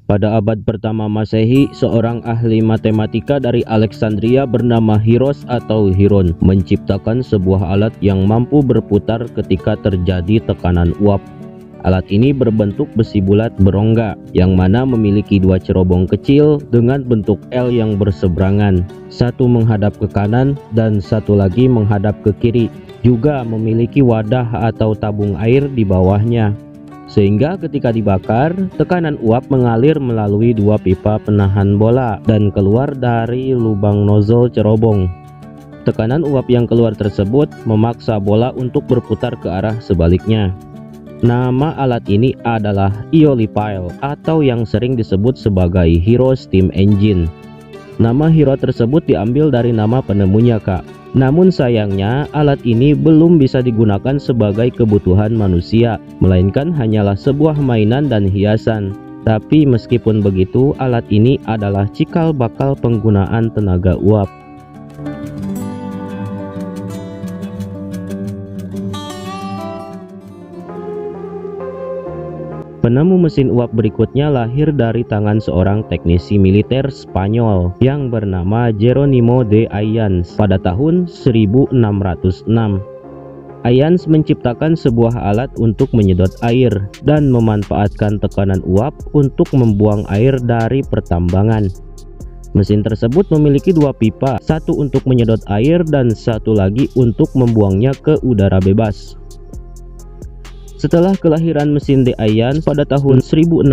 Pada abad pertama Masehi, seorang ahli matematika dari Alexandria bernama Hiros atau Hiron menciptakan sebuah alat yang mampu berputar ketika terjadi tekanan uap. Alat ini berbentuk besi bulat berongga, yang mana memiliki dua cerobong kecil dengan bentuk L yang berseberangan. Satu menghadap ke kanan dan satu lagi menghadap ke kiri. Juga memiliki wadah atau tabung air di bawahnya. Sehingga ketika dibakar, tekanan uap mengalir melalui dua pipa penahan bola dan keluar dari lubang nozzle cerobong. Tekanan uap yang keluar tersebut memaksa bola untuk berputar ke arah sebaliknya. Nama alat ini adalah Eolipile atau yang sering disebut sebagai Hero Steam Engine. Nama Hero tersebut diambil dari nama penemunya, Kak. Namun sayangnya alat ini belum bisa digunakan sebagai kebutuhan manusia, melainkan hanyalah sebuah mainan dan hiasan. Tapi meskipun begitu, alat ini adalah cikal bakal penggunaan tenaga uap. Penemu mesin uap berikutnya lahir dari tangan seorang teknisi militer Spanyol yang bernama Jerónimo de Ayans pada tahun 1606. Ayans menciptakan sebuah alat untuk menyedot air dan memanfaatkan tekanan uap untuk membuang air dari pertambangan. Mesin tersebut memiliki dua pipa, satu untuk menyedot air dan satu lagi untuk membuangnya ke udara bebas. Setelah kelahiran mesin de Ayans pada tahun 1698,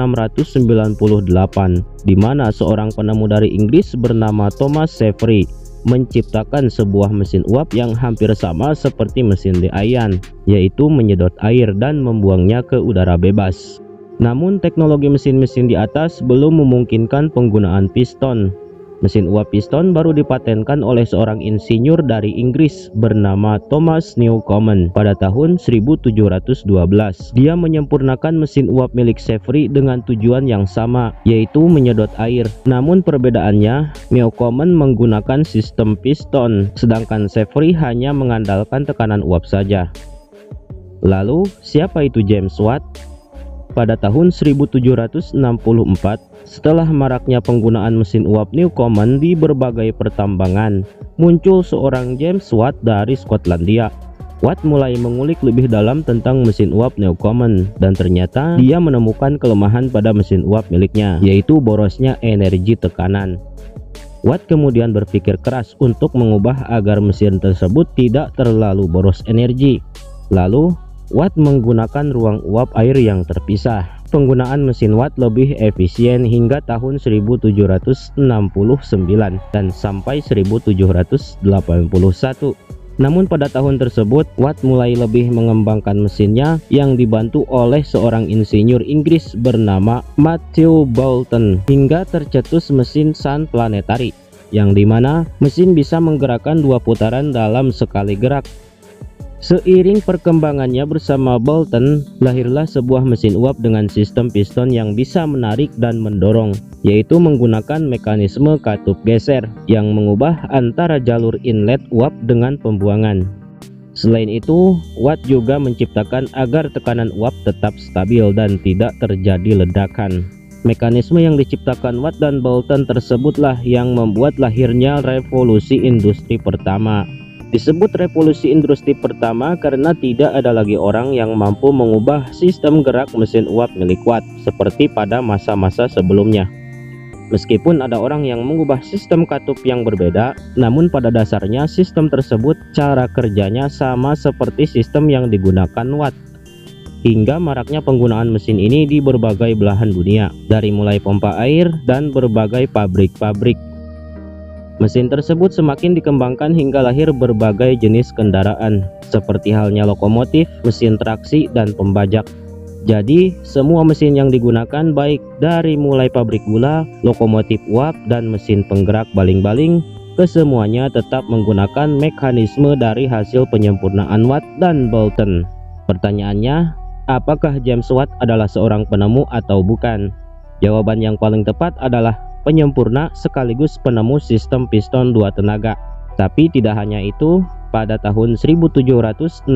di mana seorang penemu dari Inggris bernama Thomas Savery menciptakan sebuah mesin uap yang hampir sama seperti mesin de Ayans, yaitu menyedot air dan membuangnya ke udara bebas. Namun teknologi mesin-mesin di atas belum memungkinkan penggunaan piston. Mesin uap piston baru dipatenkan oleh seorang insinyur dari Inggris bernama Thomas Newcomen pada tahun 1712. Dia menyempurnakan mesin uap milik Savery dengan tujuan yang sama, yaitu menyedot air. Namun perbedaannya, Newcomen menggunakan sistem piston, sedangkan Savery hanya mengandalkan tekanan uap saja. Lalu, siapa itu James Watt? Pada tahun 1764, setelah maraknya penggunaan mesin uap Newcomen di berbagai pertambangan, muncul seorang James Watt dari Skotlandia. Watt mulai mengulik lebih dalam tentang mesin uap Newcomen, dan ternyata dia menemukan kelemahan pada mesin uap miliknya, yaitu borosnya energi tekanan. Watt kemudian berpikir keras untuk mengubah agar mesin tersebut tidak terlalu boros energi. Lalu, Watt menggunakan ruang uap air yang terpisah. Penggunaan mesin Watt lebih efisien hingga tahun 1769 dan sampai 1781. Namun pada tahun tersebut, Watt mulai lebih mengembangkan mesinnya yang dibantu oleh seorang insinyur Inggris bernama Matthew Boulton hingga tercetus mesin Sun Planetary, yang dimana mesin bisa menggerakkan dua putaran dalam sekali gerak. Seiring perkembangannya bersama Boulton, lahirlah sebuah mesin uap dengan sistem piston yang bisa menarik dan mendorong, yaitu menggunakan mekanisme katup geser yang mengubah antara jalur inlet uap dengan pembuangan. Selain itu, Watt juga menciptakan agar tekanan uap tetap stabil dan tidak terjadi ledakan. Mekanisme yang diciptakan Watt dan Boulton tersebutlah yang membuat lahirnya revolusi industri pertama. Disebut revolusi industri pertama karena tidak ada lagi orang yang mampu mengubah sistem gerak mesin uap milik Watt seperti pada masa-masa sebelumnya. Meskipun ada orang yang mengubah sistem katup yang berbeda, namun pada dasarnya sistem tersebut cara kerjanya sama seperti sistem yang digunakan Watt. Hingga maraknya penggunaan mesin ini di berbagai belahan dunia, dari mulai pompa air dan berbagai pabrik-pabrik. Mesin tersebut semakin dikembangkan hingga lahir berbagai jenis kendaraan, seperti halnya lokomotif, mesin traksi, dan pembajak. Jadi, semua mesin yang digunakan baik dari mulai pabrik gula, lokomotif uap, dan mesin penggerak baling-baling, kesemuanya tetap menggunakan mekanisme dari hasil penyempurnaan Watt dan Boulton. Pertanyaannya, apakah James Watt adalah seorang penemu atau bukan? Jawaban yang paling tepat adalah penyempurna sekaligus penemu sistem piston dua tenaga. Tapi tidak hanya itu, pada tahun 1769.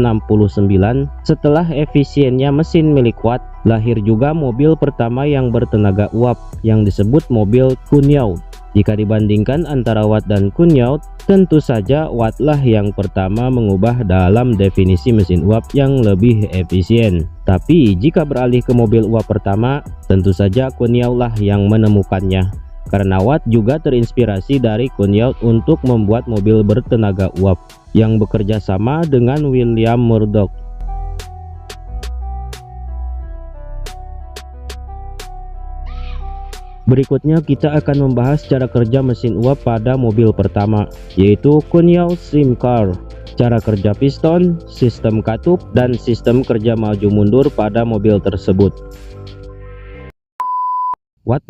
Setelah efisiennya mesin milik Watt, lahir juga mobil pertama yang bertenaga uap yang disebut mobil Cugnot. Jika dibandingkan antara Watt dan Cugnot, tentu saja Watt lah yang pertama mengubah dalam definisi mesin uap yang lebih efisien. Tapi jika beralih ke mobil uap pertama, tentu saja Cugnot lah yang menemukannya. Karena Watt juga terinspirasi dari Cugnot untuk membuat mobil bertenaga uap yang bekerja sama dengan William Murdoch. Berikutnya kita akan membahas cara kerja mesin uap pada mobil pertama, yaitu Cugnot Steam Car. Cara kerja piston, sistem katup, dan sistem kerja maju mundur pada mobil tersebut. Watt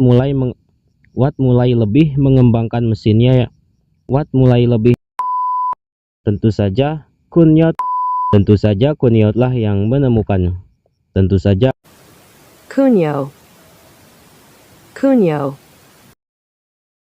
mulai lebih mengembangkan mesinnya. Tentu saja Cugnot lah yang menemukannya. Tentu saja Cugnot.